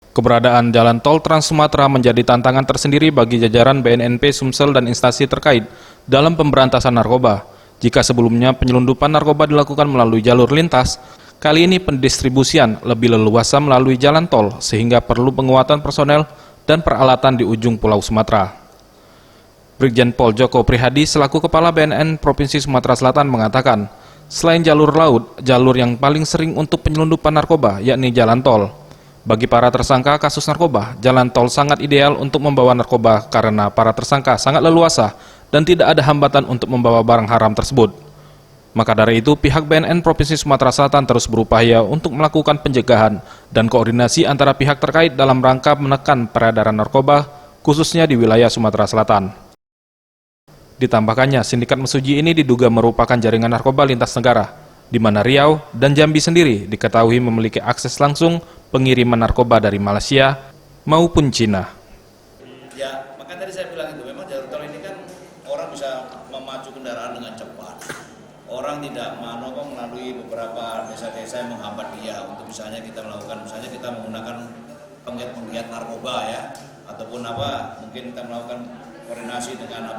Keberadaan jalan tol Trans Sumatera menjadi tantangan tersendiri bagi jajaran BNNP Sumsel dan instansi terkait dalam pemberantasan narkoba. Jika sebelumnya penyelundupan narkoba dilakukan melalui jalur lintas, kali ini pendistribusian lebih leluasa melalui jalan tol sehingga perlu penguatan personel dan peralatan di ujung Pulau Sumatera. Brigjen Pol Joko Prihadi selaku Kepala BNN Provinsi Sumatera Selatan mengatakan, selain jalur laut, jalur yang paling sering untuk penyelundupan narkoba yakni jalan tol. Bagi para tersangka kasus narkoba, jalan tol sangat ideal untuk membawa narkoba karena para tersangka sangat leluasa dan tidak ada hambatan untuk membawa barang haram tersebut. Maka dari itu, pihak BNN Provinsi Sumatera Selatan terus berupaya untuk melakukan pencegahan dan koordinasi antara pihak terkait dalam rangka menekan peredaran narkoba, khususnya di wilayah Sumatera Selatan. Ditambahkannya, sindikat mesuji ini diduga merupakan jaringan narkoba lintas negara, di mana Riau dan Jambi sendiri diketahui memiliki akses langsung pengiriman narkoba dari Malaysia maupun Cina. Ya, maka tadi saya bilang itu, memang jalur tol ini kan orang bisa memacu kendaraan dengan cepat. Orang tidak melalui beberapa desa-desa yang menghambat dia untuk misalnya kita menggunakan penggiat narkoba ya, ataupun mungkin kita melakukan koordinasi dengan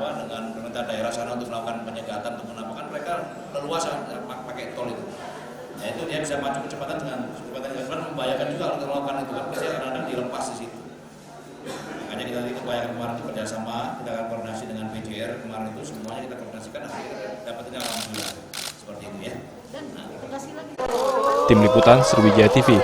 pemerintah daerah sana untuk melakukan penyegatan ataupun kan mereka leluasa pakai tol itu. Ya itu dia bisa maju kecepatan dengan membahayakan juga untuk melakukan itu kan pasti kadang-kadang dilepas di situ. Makanya kita upayakan kemarin itu kerjasama, kita akan koordinasi dengan PJR kemarin itu semuanya kita koordinasikan dapetin alhamdulillah seperti itu ya. Tim Liputan Sriwijaya TV.